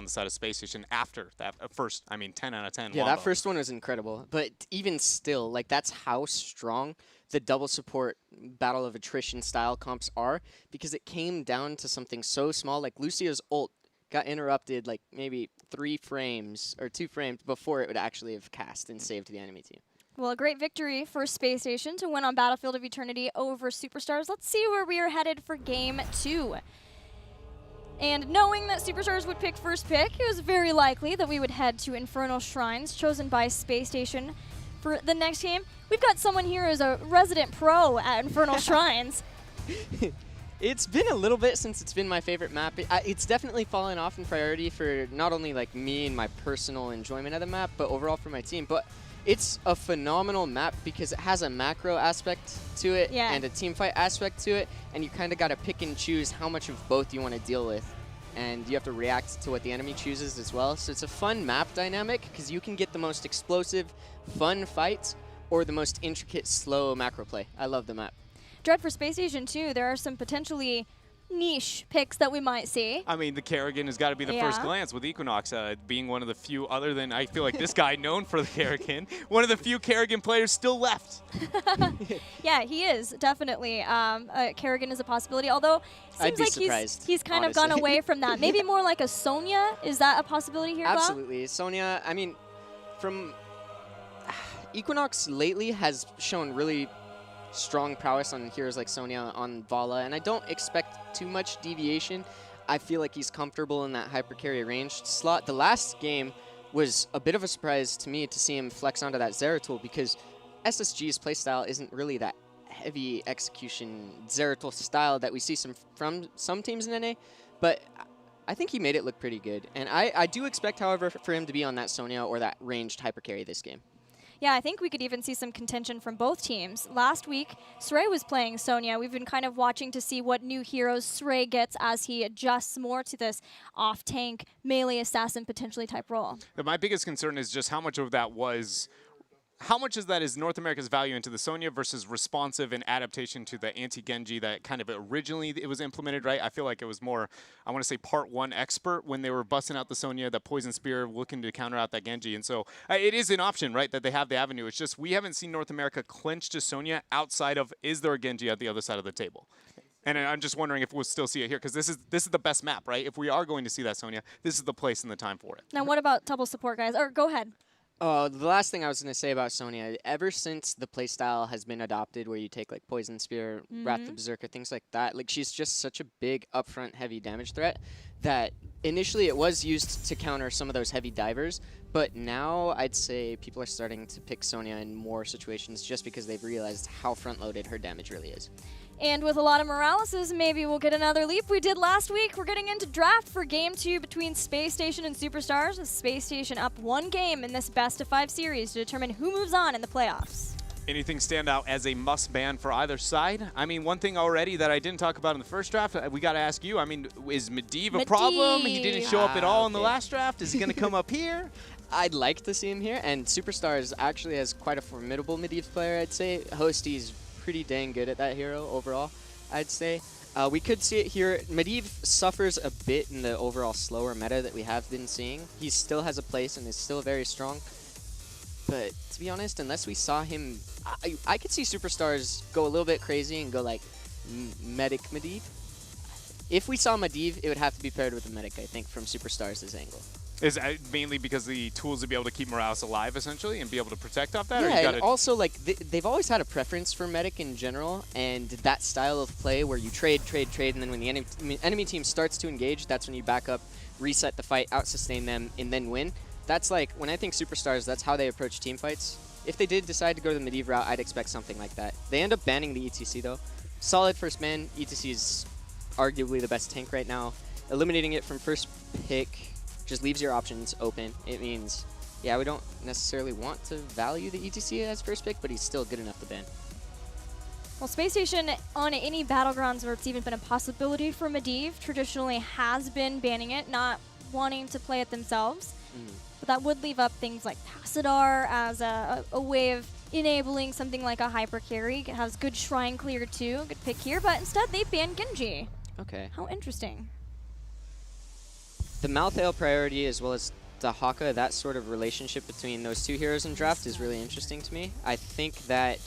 on the side of Spacestation after that first, 10 out of 10. Yeah, wombo. that first one was incredible. But even still, like, that's how strong the double support battle of attrition style comps are, because it came down to something so small. Like, Lucia's ult got interrupted like maybe 3 frames or 2 frames before it would actually have cast and saved the enemy team. Well, a great victory for Spacestation to win on Battlefield of Eternity over Superstars. Let's see where we are headed for Game 2. And knowing that Superstars would pick first pick, it was very likely that we would head to Infernal Shrines, chosen by Spacestation for the next game. We've got someone here who's a resident pro at Infernal Shrines. It's been a little bit since it's been my favorite map. It's definitely fallen off in priority for not only like me and my personal enjoyment of the map, but overall for my team. But it's a phenomenal map because it has a macro aspect to it and a team fight aspect to it, and you kind of got to pick and choose how much of both you want to deal with. And you have to react to what the enemy chooses as well. So it's a fun map dynamic because you can get the most explosive, fun fights or the most intricate, slow macro play. I love the map. Dread, for Spacestation too, there are some potentially niche picks that we might see. I mean, the Kerrigan has got to be the first glance with Equinox being one of the few, other than I feel like this guy known for the Kerrigan, one of the few Kerrigan players still left. Yeah, he is definitely. Kerrigan is a possibility, although it seems like he's kind of gone away from that. Maybe more like a Sonya. Is that a possibility here, Absolutely. Sonya, I mean, from Equinox lately has shown really strong prowess on heroes like Sonya, on Vala, and I don't expect too much deviation. I feel like he's comfortable in that hyper carry ranged slot. The last game was a bit of a surprise to me to see him flex onto that Zeratul, because SSG's playstyle isn't really that heavy execution Zeratul style that we see from some teams in NA, but I think he made it look pretty good. And I do expect, however, for him to be on that Sonya or that ranged hyper carry this game. Yeah, I think we could even see some contention from both teams. Last week, Srey was playing Sonya. We've been kind of watching to see what new heroes Srey gets as he adjusts more to this off-tank, melee assassin potentially type role. My biggest concern is just how much of that was, how much of that is North America's value into the Sonya versus responsive and adaptation to the anti-Genji that kind of originally it was implemented, right? I feel like it was more, I want to say part 1 expert when they were busting out the Sonya, the Poison Spear, looking to counter out that Genji. And so it is an option, right, that they have the avenue. It's just we haven't seen North America clinch to Sonya outside of, is there a Genji at the other side of the table? And I'm just wondering if we'll still see it here, because this is the best map, right? If we are going to see that Sonya, this is the place and the time for it. Now, what about double support, guys? Or go ahead. The last thing I was going to say about Sonya, ever since the playstyle has been adopted where you take like Poison Spear, Wrath the Berserker, things like that, like she's just such a big upfront heavy damage threat that initially it was used to counter some of those heavy divers, but now I'd say people are starting to pick Sonya in more situations just because they've realized how front-loaded her damage really is. And with a lot of Moraleses, maybe we'll get another leap. We did last week. We're getting into draft for Game 2 between Spacestation and Superstars, with Spacestation up 1 game in this best-of-5 series to determine who moves on in the playoffs. Anything stand out as a must-ban for either side? I mean, one thing already that I didn't talk about in the first draft, we got to ask you, I mean, is Medivh a problem? He didn't show up at all in the last draft. Is he going to come up here? I'd like to see him here, and Superstars actually has quite a formidable Medivh player, I'd say. Hosty's pretty dang good at that hero overall, I'd say. We could see it here. Medivh suffers a bit in the overall slower meta that we have been seeing. He still has a place and is still very strong. But to be honest, unless we saw him, I could see Superstars go a little bit crazy and go like Medic Medivh. If we saw Medivh, it would have to be paired with a Medic, I think, from Superstars' angle. Is that mainly because the tools to be able to keep Morales alive, essentially, and be able to protect off that? Yeah, or you and also, like, they've always had a preference for Medic in general, and that style of play where you trade, and then when the enemy team starts to engage, that's when you back up, reset the fight, out-sustain them, and then win. That's like, when I think Superstars, that's how they approach team fights. If they did decide to go the Medivh route, I'd expect something like that. They end up banning the ETC, though. Solid first man. ETC is arguably the best tank right now. Eliminating it from first pick just leaves your options open. It means, yeah, we don't necessarily want to value the ETC as first pick, but he's still good enough to ban. Well, Spacestation, on any Battlegrounds where it's even been a possibility for Medivh, traditionally has been banning it, not wanting to play it themselves. But that would leave up things like Passadar as a way of enabling something like a hyper carry. It has good shrine clear too, good pick here, but instead they ban Genji. Okay. How interesting. the Malthael priority as well as Dahaka, that sort of relationship between those two heroes in draft is really interesting to me. I think that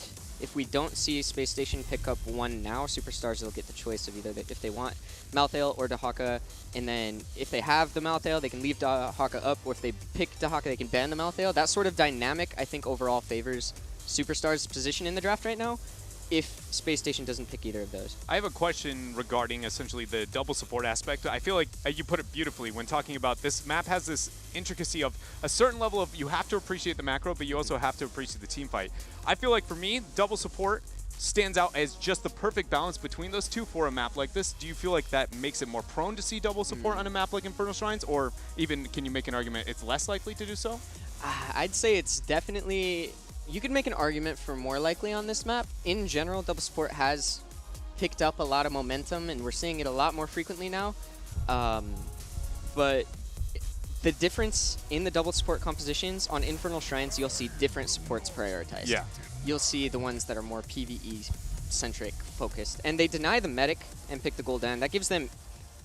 if we don't see Space Station pick up one now, Superstars will get the choice of either if they want Malthael or Dahaka, and then if they have the Malthael, they can leave Dahaka up, or if they pick Dahaka, they can ban the Malthael. That sort of dynamic, I think, overall favors Superstars' position in the draft right now, if Space Station doesn't pick either of those. I have a question regarding essentially the double support aspect. I feel like you put it beautifully when talking about this map has this intricacy of a certain level of you have to appreciate the macro, but you also have to appreciate the team fight. I feel like for me, double support stands out as just the perfect balance between those two for a map like this. Do you feel like that makes it more prone to see double support on a map like Infernal Shrines, or even can you make an argument it's less likely to do so? I'd say it's definitely... You could make an argument for more likely on this map. In general, double support has picked up a lot of momentum, and we're seeing it a lot more frequently now. But the difference in the double support compositions, on Infernal Shrines, you'll see different supports prioritized. Yeah. You'll see the ones that are more PvE-centric focused. And they deny the medic and pick the Gul'dan. That gives them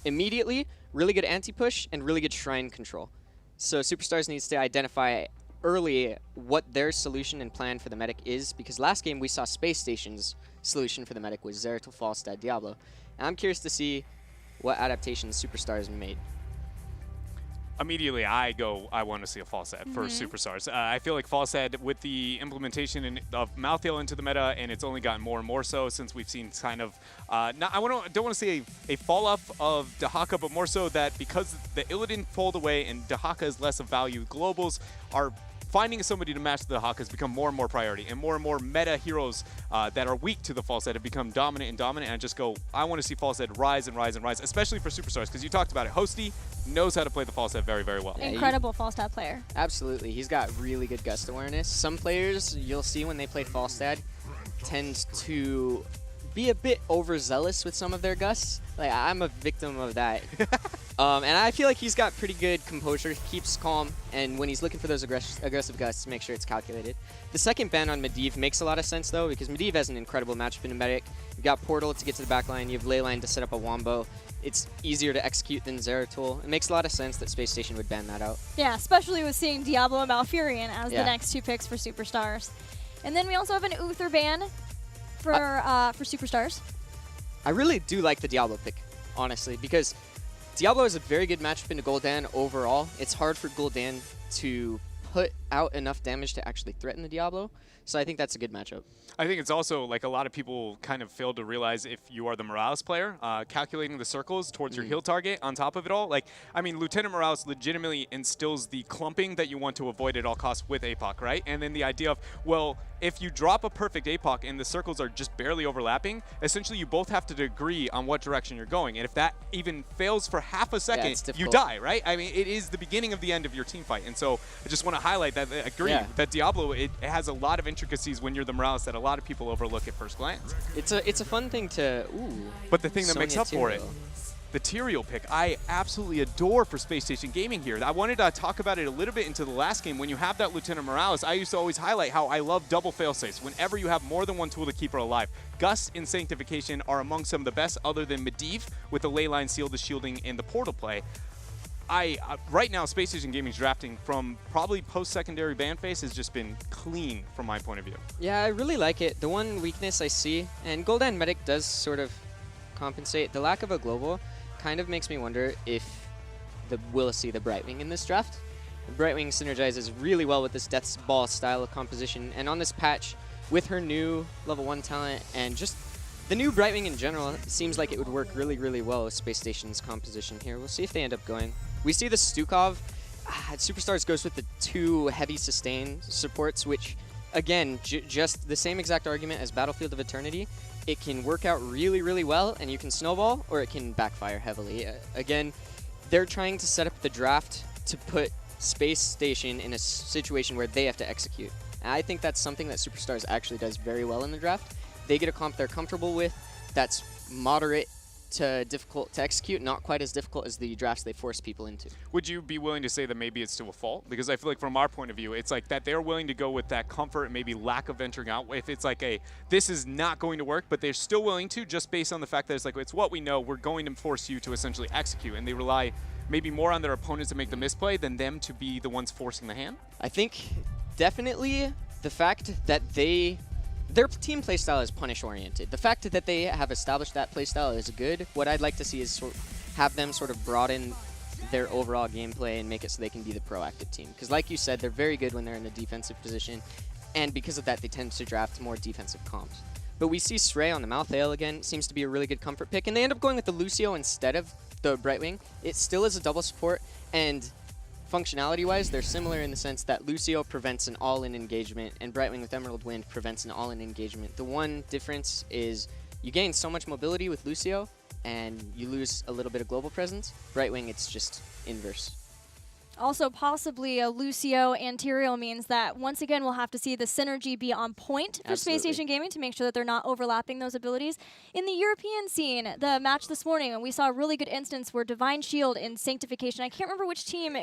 immediately really good anti-push and really good shrine control. So Superstars needs to identify early what their solution and plan for the medic is, because last game we saw Space Station's solution for the medic was Zeratul, Falstad, Diablo. And I'm curious to see what adaptations Superstars made. Immediately, I want to see a Falstad for Superstars. I feel like Falstad, with the implementation of Malthael into the meta, and it's only gotten more and more so since we've seen kind of, don't want to say a fall off of Dahaka, but more so that because the Illidan pulled away and Dahaka is less of value, globals are finding somebody to match the Dahaka has become more and more priority, and more meta heroes that are weak to the Falstad have become dominant, and I just go, I want to see Falstad rise and rise and rise, especially for Superstars, because you talked about it. Hosty knows how to play the Falstad very, very well. Yeah, Incredible Falstad player. Absolutely. He's got really good gust awareness. Some players, you'll see when they play Falstad, tend to be a bit overzealous with some of their gusts. Like, I'm a victim of that. And I feel like he's got pretty good composure, keeps calm, and when he's looking for those aggressive gusts, make sure it's calculated. The second ban on Medivh makes a lot of sense, though, because Medivh has an incredible matchup in a medic. You've got Portal to get to the backline, you have Leyline to set up a Wombo. It's easier to execute than Zeratul. It makes a lot of sense that Space Station would ban that out. Yeah, especially with seeing Diablo and Malfurion as the next two picks for Superstars. And then we also have an Uther ban for Superstars. I really do like the Diablo pick, honestly, because Diablo is a very good matchup into Gul'dan overall. It's hard for Gul'dan to put out enough damage to actually threaten the Diablo, so I think that's a good matchup. I think it's also, like, a lot of people kind of fail to realize if you are the Morales player, calculating the circles towards your heal target on top of it all. Like, I mean, Lieutenant Morales legitimately instills the clumping that you want to avoid at all costs with APOC, right? And then the idea of, well, if you drop a perfect APOC and the circles are just barely overlapping, essentially you both have to agree on what direction you're going. And if that even fails for half a second, you die, right? I mean, it is the beginning of the end of your team fight. And so I just want to highlight that, that Diablo, it has a lot of intricacies when you're the Morales that a lot of people overlook at first glance. It's a fun thing to, But the thing that makes up for it, the Tyrael pick, I absolutely adore for Space Station Gaming here. I wanted to talk about it a little bit into the last game. When you have that Lieutenant Morales, I used to always highlight how I love double failsafes. Whenever you have more than one tool to keep her alive, Gust and Sanctification are among some of the best, other than Medivh with the Leyline, Seal, the Shielding, and the Portal play. Right now, Space Station Gaming's drafting from probably post-secondary ban phase has just been clean from my point of view. Yeah, I really like it. The one weakness I see, and Gul'dan Medic does sort of compensate, the lack of a global kind of makes me wonder if we'll see the Brightwing in this draft. The Brightwing synergizes really well with this Death's Ball style of composition, and on this patch, with her new level 1 talent and just the new Brightwing in general, it seems like it would work really, really well with Space Station's composition here. We'll see if they end up going. We see the Stukov. Superstars goes with the 2 heavy sustain supports, which, again, just the same exact argument as Battlefield of Eternity. It can work out really, really well, and you can snowball, or it can backfire heavily. Again, they're trying to set up the draft to put Space Station in a situation where they have to execute. And I think that's something that Superstars actually does very well in the draft. They get a comp they're comfortable with that's moderate to difficult to execute, not quite as difficult as the drafts they force people into. Would you be willing to say that maybe it's to a fault? Because I feel like from our point of view, it's like that they're willing to go with that comfort and maybe lack of venturing out. If it's like this is not going to work, but they're still willing to, just based on the fact that it's like, it's what we know, we're going to force you to essentially execute. And they rely maybe more on their opponents to make the misplay than them to be the ones forcing the hand? I think definitely the fact that their team playstyle is punish-oriented. The fact that they have established that playstyle is good. What I'd like to see is have them sort of broaden their overall gameplay and make it so they can be the proactive team. Because like you said, they're very good when they're in a defensive position, and because of that, they tend to draft more defensive comps. But we see Srey on the Malthael again, seems to be a really good comfort pick, and they end up going with the Lucio instead of the Brightwing. It still is a double support, and functionality-wise, they're similar in the sense that Lucio prevents an all-in engagement, and Brightwing with Emerald Wind prevents an all-in engagement. The one difference is you gain so much mobility with Lucio, and you lose a little bit of global presence. Brightwing, it's just inverse. Also, possibly a Lucio Anterior means that, once again, we'll have to see the synergy be on point for Absolutely. Spacestation Gaming to make sure that they're not overlapping those abilities. In the European scene, the match this morning, we saw a really good instance where Divine Shield in Sanctification, I can't remember which team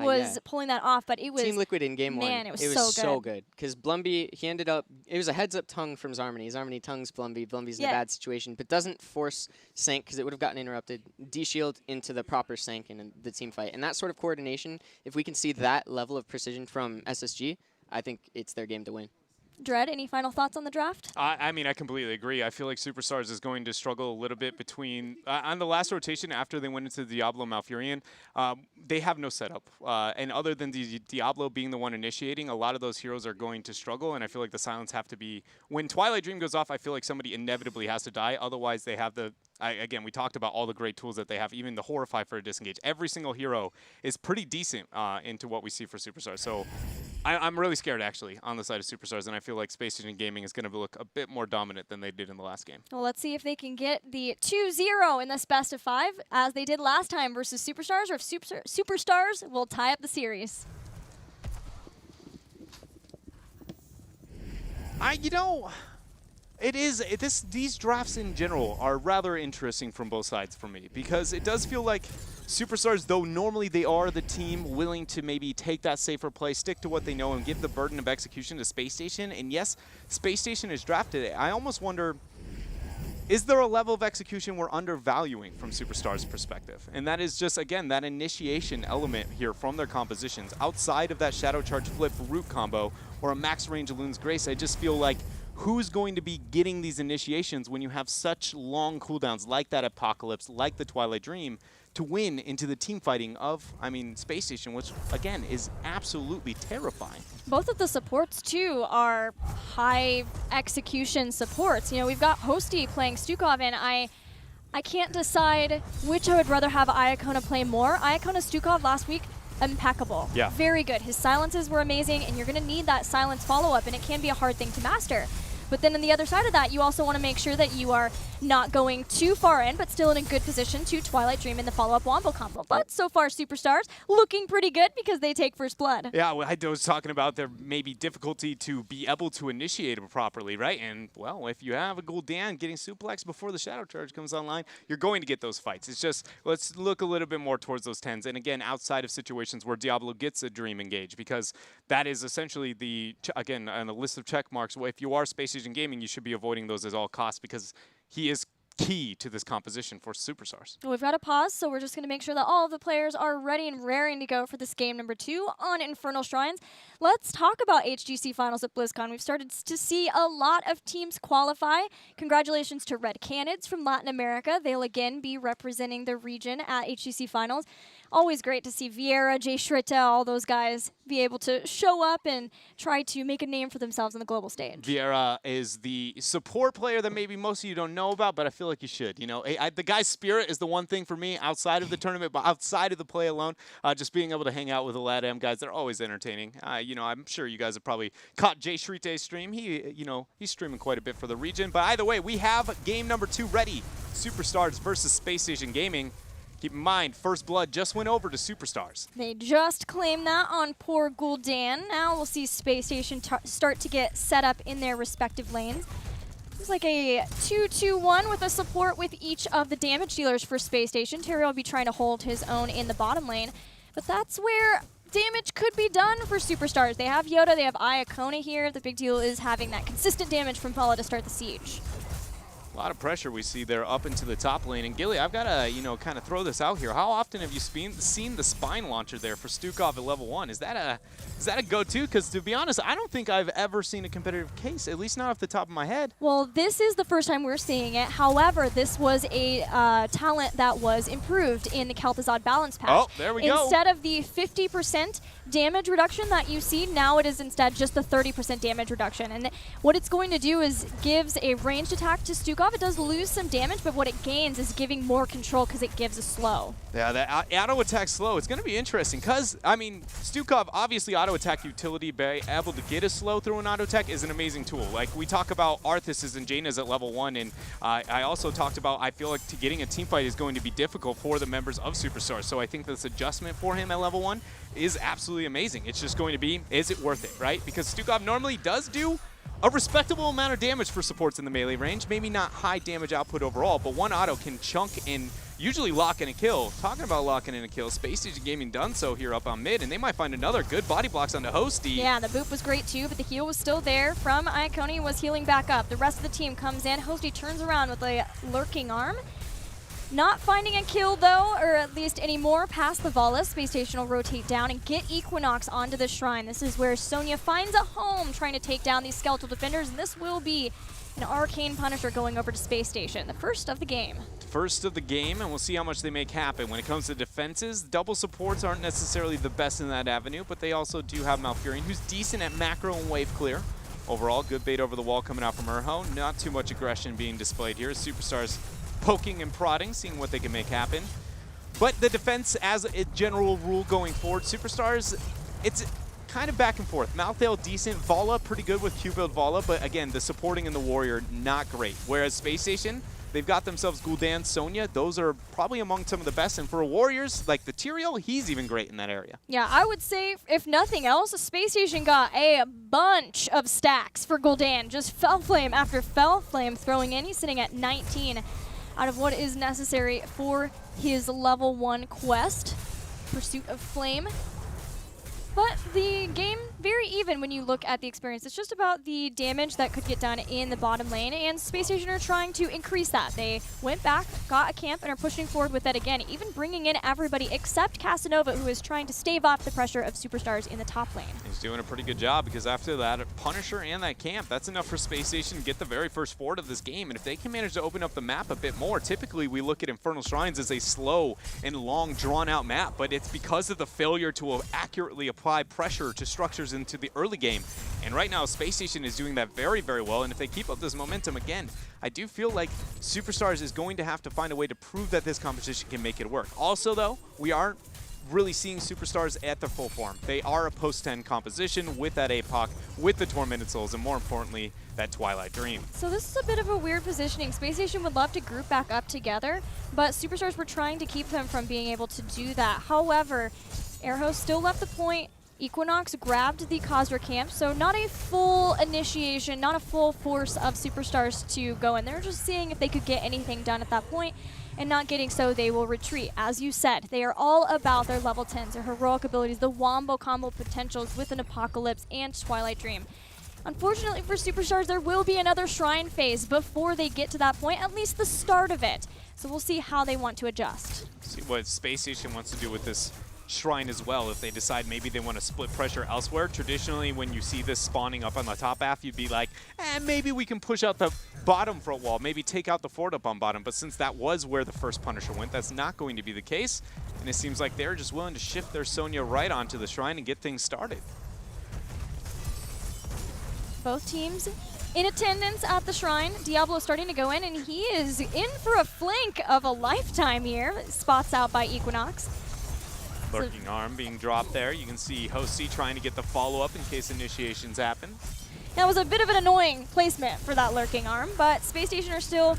was pulling that off, but it was... Team Liquid in game one. Man, it was so good. Because Blumby, he ended up... It was a heads-up tongue from Zarmany. Zarmany tongues Blumby. Blumby's in a bad situation, but doesn't force Sank because it would have gotten interrupted. D-Shield into the proper Sank in the team fight. And that sort of coordination, if we can see that level of precision from SSG, I think it's their game to win. Dread, any final thoughts on the draft? I mean, I completely agree. I feel like Superstars is going to struggle a little bit between on the last rotation after they went into Diablo Malfurion. They have no setup, and other than Diablo being the one initiating, a lot of those heroes are going to struggle. And I feel like the silence have to be when Twilight Dream goes off. I feel like somebody inevitably has to die. Otherwise, they have the. Again, we talked about all the great tools that they have, even the Horrify for a disengage. Every single hero is pretty decent into what we see for Superstars. So I'm really scared, actually, on the side of Superstars, and I feel like Spacestation Gaming is going to look a bit more dominant than they did in the last game. Well, let's see if they can get the 2-0 in this best of 5, as they did last time versus Superstars, or if Superstars will tie up the series. These drafts in general are rather interesting from both sides for me, because it does feel like Superstars, though normally they are the team willing to maybe take that safer play, stick to what they know, and give the burden of execution to Space Station. And yes, Space Station is drafted it. I almost wonder, is there a level of execution we're undervaluing from Superstars' perspective? And that is just, again, that initiation element here from their compositions. Outside of that Shadow Charge Flip root combo or a max range Loon's Grace, I just feel like who's going to be getting these initiations when you have such long cooldowns like that Apocalypse, like the Twilight Dream, to win into the team fighting of, Space Station, which, again, is absolutely terrifying. Both of the supports, too, are high execution supports. You know, we've got Hosty playing Stukov, and I can't decide which I would rather have Iacona play more. Iacona Stukov last week, impeccable. Yeah. Very good. His silences were amazing, and you're going to need that silence follow-up, and it can be a hard thing to master. But then on the other side of that, you also want to make sure that you are not going too far in, but still in a good position to Twilight Dream in the follow-up Wombo combo. But so far, Superstars looking pretty good because they take first blood. Yeah, well, I was talking about there may be difficulty to be able to initiate it properly, right? And, well, if you have a Gul'dan getting suplex before the Shadow Charge comes online, you're going to get those fights. It's just, let's look a little bit more towards those 10s. And, again, outside of situations where Diablo gets a Dream engage, because that is essentially the, again, on a list of check marks. Well, if you are Spacesation Gaming, you should be avoiding those at all costs, because he is key to this composition for Superstars. Well, we've got to pause, so we're just going to make sure that all of the players are ready and raring to go for this game number 2 on Infernal Shrines. Let's talk about HGC Finals at BlizzCon. We've started to see a lot of teams qualify. Congratulations to Red Canids from Latin America. They'll again be representing the region at HGC Finals. Always great to see Vieira, Jay Shrita, all those guys be able to show up and try to make a name for themselves on the global stage. Vieira is the support player that maybe most of you don't know about, but I feel like you should. You know, the guy's spirit is the one thing for me outside of the tournament, but outside of the play alone, just being able to hang out with the LATAM guys, they're always entertaining. You know, I'm sure you guys have probably caught Jay Shrite's stream. He's streaming quite a bit for the region. But either way, we have game number 2 ready. Superstars versus Space Station Gaming. Keep in mind, First Blood just went over to Superstars. They just claimed that on poor Gul'dan. Now we'll see Space Station start to get set up in their respective lanes. It's like a 2-2-1 with a support with each of the damage dealers for Space Station. Terry will be trying to hold his own in the bottom lane. But that's where damage could be done for Superstars. They have Yoda, they have Iacona here. The big deal is having that consistent damage from Pala to start the siege. A lot of pressure we see there up into the top lane. And Gilly, I've got to, you know, kind of throw this out here. How often have you seen the spine launcher there for Stukov at level 1? Is that a go-to? Because to be honest, I don't think I've ever seen a competitive case, at least not off the top of my head. Well, this is the first time we're seeing it. However, this was a talent that was improved in the Kel'Thuzad balance patch. Oh, there we go. Instead of the 50% damage reduction that you see, now it is instead just the 30% damage reduction. And what it's going to do is gives a ranged attack to Stukov. It does lose some damage, but what it gains is giving more control because it gives a slow. Yeah, that auto attack slow, it's going to be interesting because, I mean, Stukov, obviously auto attack utility, being able to get a slow through an auto attack is an amazing tool. Like, we talk about Arthas's and Jaina's at level 1, and I also talked about, I feel like getting a team fight is going to be difficult for the members of Superstars. So I think this adjustment for him at level 1 is absolutely amazing. It's just going to be, is it worth it, right? Because Stukov normally does do a respectable amount of damage for supports in the melee range. Maybe not high damage output overall, but one auto can chunk and usually lock in a kill. Talking about locking in a kill, Spacestation Gaming done so here up on mid, and they might find another good body blocks onto Hosty. Yeah, the boop was great too, but the heal was still there from Iaconi, was healing back up. The rest of the team comes in. Hosty turns around with a lurking arm. Not finding a kill though, or at least any more past the Vala. Spacestation will rotate down and get Equinox onto the shrine. This is where Sonya finds a home trying to take down these skeletal defenders, and this will be an Arcane Punisher going over to Space Station, the first of the game. First of the game, and we'll see how much they make happen. When it comes to defenses, double supports aren't necessarily the best in that avenue, but they also do have Malfurion, who's decent at macro and wave clear. Overall, good bait over the wall coming out from Urho. Not too much aggression being displayed here. Superstars poking and prodding, seeing what they can make happen. But the defense, as a general rule going forward, Superstars, it's kind of back and forth. Malthael decent, Vala pretty good with Q-build Vala, but again, the supporting and the warrior not great. Whereas Space Station, they've got themselves Gul'dan, Sonya. Those are probably among some of the best. And for warriors, like the Tyrael, he's even great in that area. Yeah, I would say, if nothing else, Space Station got a bunch of stacks for Gul'dan. Just Fell Flame after Fell Flame throwing in. He's sitting at 19 out of what is necessary for his level 1 quest, Pursuit of Flame. But the game, very even when you look at the experience. It's just about the damage that could get done in the bottom lane, and Space Station are trying to increase that. They went back, got a camp, and are pushing forward with that again, even bringing in everybody except Casanova, who is trying to stave off the pressure of Superstars in the top lane. He's doing a pretty good job, because after that Punisher and that camp, that's enough for Space Station to get the very first fort of this game. And if they can manage to open up the map a bit more, typically we look at Infernal Shrines as a slow and long drawn-out map, but it's because of the failure to accurately apply pressure to structures into the early game. And right now, Space Station is doing that very, very well. And if they keep up this momentum again, I do feel like Superstars is going to have to find a way to prove that this competition can make it work. Also, though, we aren't really seeing Superstars at their full form. They are a post-10 composition with that APOC, with the Tormented Souls, and more importantly, that Twilight Dream. So this is a bit of a weird positioning. Space Station would love to group back up together, but Superstars were trying to keep them from being able to do that. However, Airhost still left the point. Equinox grabbed the Khazra camp, so not a full initiation, not a full force of Superstars to go in. They're just seeing if they could get anything done at that point, and not getting so, they will retreat. As you said, they are all about their level 10s, their heroic abilities, the wombo combo potentials with an Apocalypse and Twilight Dream. Unfortunately for Superstars, there will be another Shrine phase before they get to that point, at least the start of it. So we'll see how they want to adjust. See what Space Station wants to do with this Shrine as well. If they decide maybe they want to split pressure elsewhere, traditionally when you see this spawning up on the top half, you'd be like, maybe we can push out the bottom front wall, maybe take out the fort up on bottom. But since that was where the first Punisher went, that's not going to be the case. And it seems like they're just willing to shift their Sonya right onto the Shrine and get things started. Both teams in attendance at the Shrine. Diablo starting to go in, and he is in for a flank of a lifetime here. Spots out by Equinox. Lurking arm being dropped there. You can see Hosty trying to get the follow-up in case initiations happen. That was a bit of an annoying placement for that lurking arm, but Space Station are still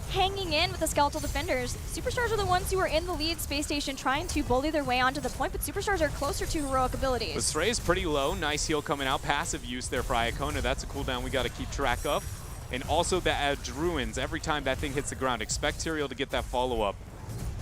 hanging in with the skeletal defenders. Superstars are the ones who are in the lead. Space Station trying to bully their way onto the point, but Superstars are closer to heroic abilities. The Stray is pretty low. Nice heal coming out. Passive use there for Iacona. That's a cooldown we got to keep track of. And also the Druins. Every time that thing hits the ground, expect Tyrael to get that follow-up.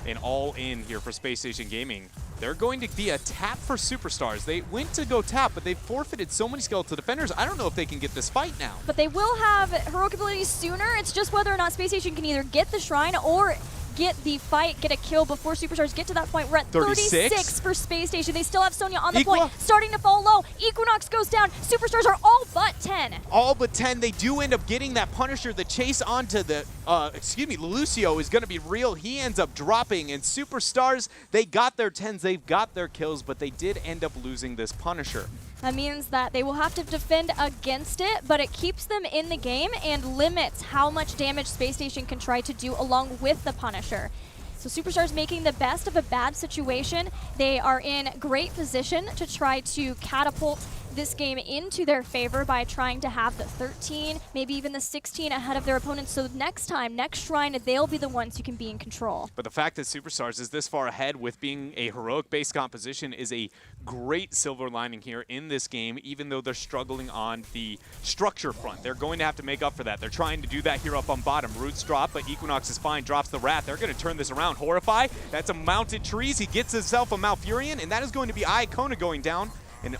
And all in here for Space Station Gaming. They're going to be a tap for Superstars. They went to go tap, but they forfeited so many skeletal defenders. I don't know if they can get this fight now. But they will have heroic abilities sooner. It's just whether or not Spacestation can either get the shrine or get the fight, get a kill before Superstars get to that point. We're at 36 for Spacestation. They still have Sonya on the point, starting to fall low. Equinox goes down. Superstars are all but 10. All but 10. They do end up getting that Punisher. The chase onto the, Lucio is going to be real. He ends up dropping, and Superstars, they got their 10s, they've got their kills, but they did end up losing this Punisher. That means that they will have to defend against it, but it keeps them in the game and limits how much damage Spacestation can try to do along with the Punisher. So Superstars making the best of a bad situation. They are in great position to try to catapult this game into their favor by trying to have the 13, maybe even the 16 ahead of their opponents. So next time, next shrine, they'll be the ones who can be in control. But the fact that Superstars is this far ahead with being a heroic-based composition is a great silver lining here in this game, even though they're struggling on the structure front. They're going to have to make up for that. They're trying to do that here up on bottom. Roots drop, but Equinox is fine, drops the Wrath. They're going to turn this around. Horrify, that's a mounted trees. He gets himself a Malfurion, and that is going to be Iacona going down. And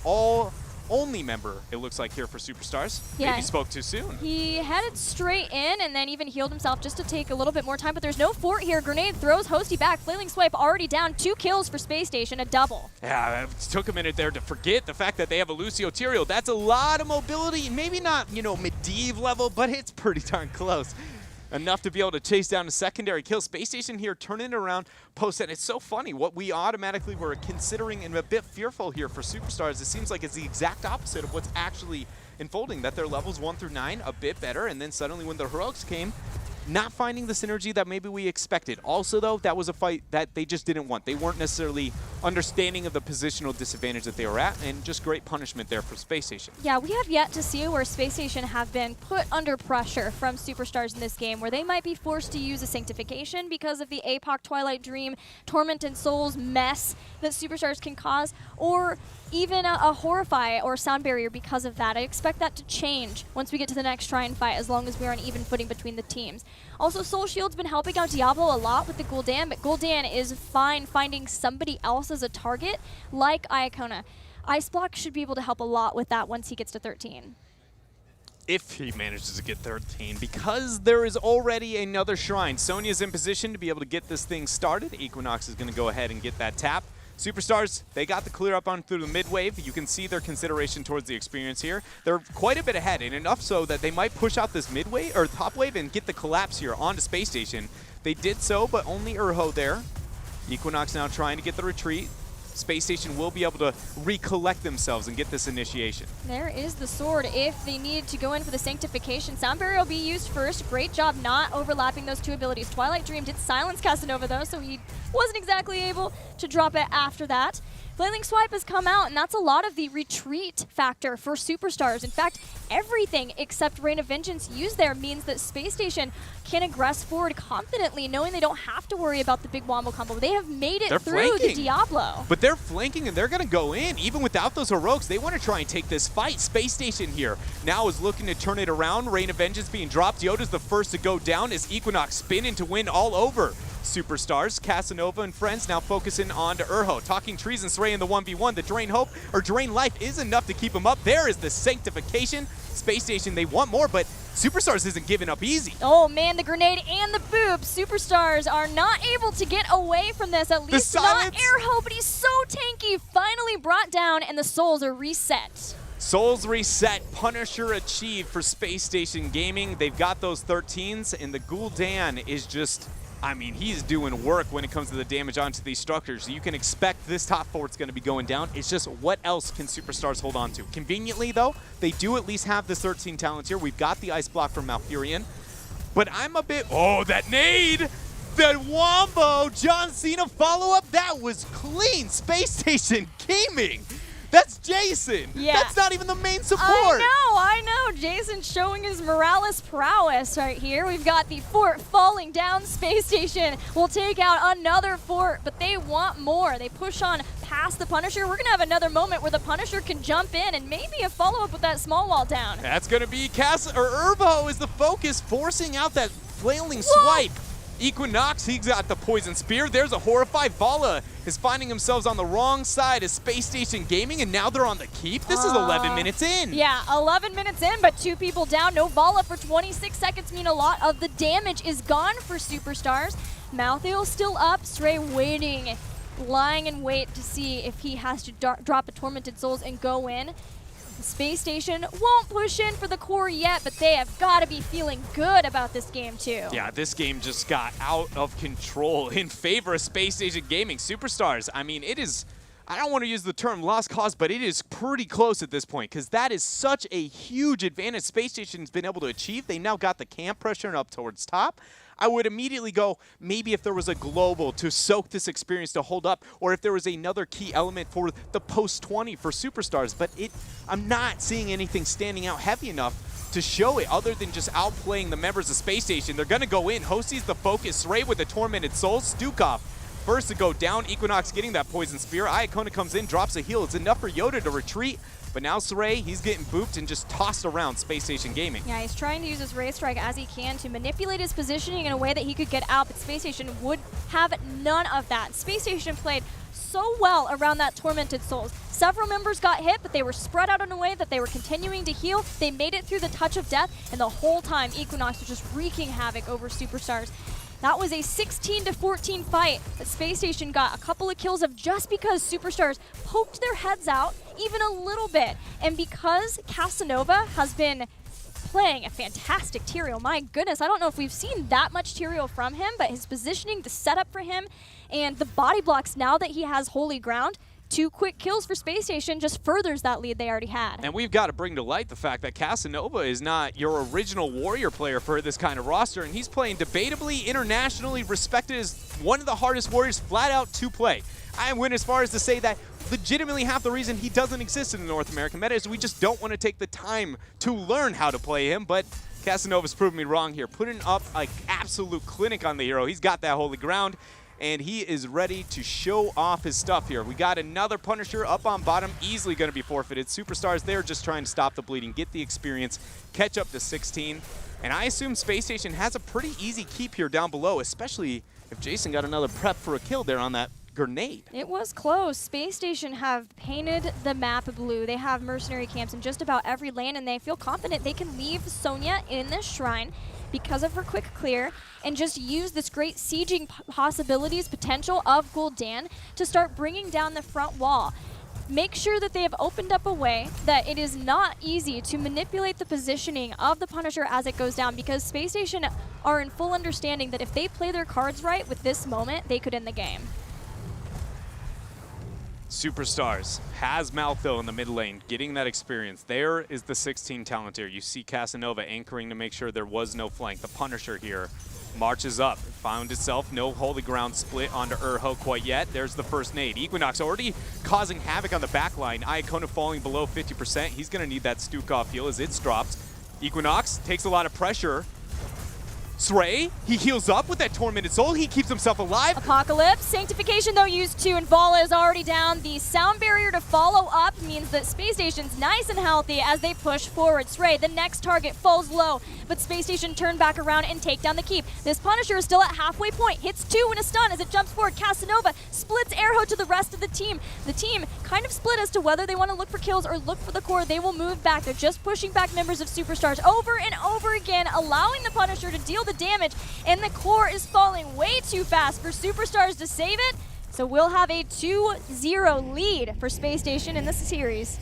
only member, it looks like, here for Superstars. Yeah. Maybe spoke too soon. He headed straight in and then even healed himself just to take a little bit more time, but there's no fort here. Grenade throws Hosty back. Flailing Swipe already down. 2 kills for Spacestation, a double. Yeah, it took a minute there to forget the fact that they have a Lucio Tyrael. That's a lot of mobility. Maybe not, medieval level, but it's pretty darn close. Enough to be able to chase down a secondary kill. Spacestation here turning it around post, and it's so funny what we automatically were considering and a bit fearful here for Superstars. It seems like it's the exact opposite of what's actually unfolding, that their levels 1 through 9 a bit better, and then suddenly when the heroics came, not finding the synergy that maybe we expected. Also, though, that was a fight that they just didn't want. They weren't necessarily understanding of the positional disadvantage that they were at, and just great punishment there for Spacestation. Yeah, we have yet to see where Spacestation have been put under pressure from Superstars in this game, where they might be forced to use a Sanctification because of the APOC Twilight Dream, Torment and Souls mess that Superstars can cause, or even a Horrify or Sound Barrier because of that. I expect that to change once we get to the next Shrine fight, as long as we're on even footing between the teams. Also, Soul Shield's been helping out Diablo a lot with the Gul'dan, but Gul'dan is fine finding somebody else as a target, like Iacona. Ice Block should be able to help a lot with that once he gets to 13. If he manages to get 13, because there is already another Shrine. Sonya's in position to be able to get this thing started. Equinox is going to go ahead and get that tap. Superstars, they got the clear up on through the mid wave. You can see their consideration towards the experience here. They're quite a bit ahead, and enough so that they might push out this mid wave or top wave and get the collapse here onto Spacestation. They did so, but only Urho there. Equinox now trying to get the retreat. Spacestation will be able to recollect themselves and get this initiation. There is the sword if they need to go in for the Sanctification. Sound Barrier will be used first. Great job not overlapping those two abilities. Twilight Dream did silence Casanova though, so he wasn't exactly able to drop it after that. Flailing Swipe has come out, and that's a lot of the retreat factor for Superstars. In fact, everything except Reign of Vengeance used there means that Spacestation can aggress forward confidently, knowing they don't have to worry about the big wombo combo. They have made it through the Diablo. But they're flanking, and they're going to go in. Even without those heroics, they want to try and take this fight. Spacestation here now is looking to turn it around. Reign of Vengeance being dropped. Yoda's the first to go down as Equinox spinning to win all over Superstars. Casanova and friends now focusing on to Urho. Talking Trees and Saray in the 1v1. The Drain Hope or Drain Life is enough to keep him up. There is the Sanctification. Spacestation, they want more, but Superstars isn't giving up easy. Oh man, the grenade and the boop. Superstars are not able to get away from this, at least not Urho, but he's so tanky. Finally brought down, and the souls are reset. Souls reset, Punisher achieved for Spacestation Gaming. They've got those 13s, and the Gul'dan is just, I mean, he's doing work when it comes to the damage onto these structures. You can expect this top fort's going to be going down. It's just what else can Superstars hold on to? Conveniently, though, they do at least have the 13 talents here. We've got the Ice Block from Malfurion. But I'm a bit, oh, that nade! That Wombo John Cena follow-up, that was clean. Spacestation Gaming. That's Jason. Yeah. That's not even the main support. I know. Jason showing his Morales prowess right here. We've got the fort falling down. Spacestation will take out another fort, but they want more. They push on past the Punisher. We're going to have another moment where the Punisher can jump in and maybe a follow-up with that small wall down. That's going to be Urbo is the focus, forcing out that flailing swipe. Equinox, he's got the Poison Spear. There's a Horrified. Vala is finding themselves on the wrong side of Space Station Gaming, and now they're on the keep. This is 11 minutes in. Yeah, 11 minutes in, but 2 people down. No Vala for 26 seconds mean a lot of the damage is gone for Superstars. Malthael still up. Stray waiting, lying in wait to see if he has to drop a Tormented Souls and go in. Space Station won't push in for the core yet, but they have got to be feeling good about this game too. Yeah, this game just got out of control in favor of Space Station Gaming. Superstars, I mean, it is, I don't want to use the term lost cause, but it is pretty close at this point because that is such a huge advantage Space Station's been able to achieve. They now got the camp pressure and up towards top. I would immediately go, maybe if there was a global to soak this experience to hold up, or if there was another key element for the post-20 for Superstars, but I'm not seeing anything standing out heavy enough to show it other than just outplaying the members of Space Station. They're going to go in. Hosie's the focus. Ray with the Tormented Soul. Stukov first to go down. Equinox getting that Poison Spear. Iacona comes in, drops a heal. It's enough for Yoda to retreat. But now Saray, he's getting booped and just tossed around Space Station Gaming. Yeah, he's trying to use his Ray Strike as he can to manipulate his positioning in a way that he could get out, but Space Station would have none of that. Space Station played so well around that Tormented Souls. Several members got hit, but they were spread out in a way that they were continuing to heal. They made it through the touch of death, and the whole time Equinox was just wreaking havoc over Superstars. That was a 16-14 fight that Space Station got a couple of kills of just because Superstars poked their heads out even a little bit. And because Casanova has been playing a fantastic Tyrael, my goodness, I don't know if we've seen that much Tyrael from him, but his positioning, the setup for him, and the body blocks now that he has Holy Ground, 2 quick kills for Space Station just furthers that lead they already had. And we've got to bring to light the fact that Casanova is not your original Warrior player for this kind of roster, and he's playing debatably internationally respected as one of the hardest Warriors flat out to play. I went as far as to say that legitimately half the reason he doesn't exist in the North American meta is we just don't want to take the time to learn how to play him, but Casanova's proven me wrong here, putting up an absolute clinic on the hero. He's got that Holy Ground, and he is ready to show off his stuff here. We got another Punisher up on bottom, easily going to be forfeited. Superstars, they're just trying to stop the bleeding, get the experience, catch up to 16. And I assume Space Station has a pretty easy keep here down below, especially if Jason got another prep for a kill there on that grenade. It was close. Space Station have painted the map blue. They have mercenary camps in just about every lane, and they feel confident they can leave Sonya in this shrine because of her quick clear and just use this great sieging possibilities, potential of Gul'dan to start bringing down the front wall. Make sure that they have opened up a way that it is not easy to manipulate the positioning of the Punisher as it goes down, because Space Station are in full understanding that if they play their cards right with this moment, they could end the game. Superstars has Malthael in the mid lane, getting that experience. There is the 16 talent here. You see Casanova anchoring to make sure there was no flank. The Punisher here marches up, found itself no Holy Ground split onto Urho quite yet. There's the first nade. Equinox already causing havoc on the back line. Iacona falling below 50%. He's going to need that Stukov heal as it's dropped. Equinox takes a lot of pressure. Sray, he heals up with that Tormented Soul. He keeps himself alive. Apocalypse. Sanctification, though, used to, and Vala is already down. The sound barrier to follow up means that Space Station's nice and healthy as they push forward. Sray, the next target, falls low, but Space Station turn back around and take down the keep. This Punisher is still at halfway point. Hits 2 in a stun as it jumps forward. Casanova splits Arrow to the rest of the team. The team kind of split as to whether they want to look for kills or look for the core. They will move back. They're just pushing back members of Superstars over and over again, allowing the Punisher to deal the damage, and the core is falling way too fast for Superstars to save it, so we'll have a 2-0 lead for Space Station in this series.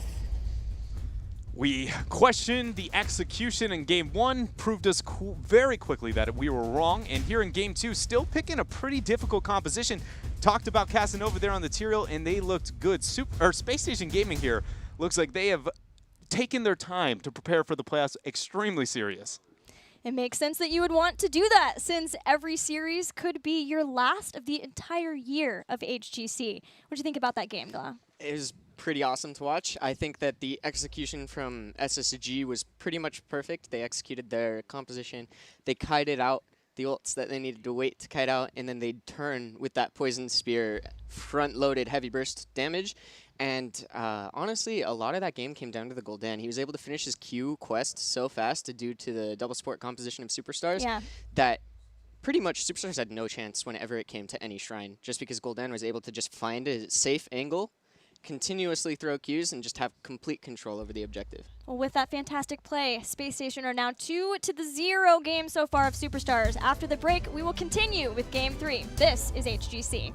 We questioned the execution in Game 1, proved us very quickly that we were wrong, and here in Game 2, still picking a pretty difficult composition. Talked about Casanova there on the Tyrael, and they looked good. Space Station Gaming here looks like they have taken their time to prepare for the playoffs, extremely serious. It makes sense that you would want to do that, since every series could be your last of the entire year of HGC. What do you think about that game, Glau? It was pretty awesome to watch. I think that the execution from SSG was pretty much perfect. They executed their composition. They kited out the ults that they needed to wait to kite out, and then they'd turn with that Poison Spear, front-loaded heavy burst damage. And honestly, a lot of that game came down to the Gul'dan. He was able to finish his Q quest so fast due to the double support composition of Superstars that pretty much Superstars had no chance whenever it came to any shrine, just because Gul'dan was able to just find a safe angle, continuously throw Qs, and just have complete control over the objective. Well, with that fantastic play, Space Station are now 2-0 game so far of Superstars. After the break, we will continue with Game 3. This is HGC.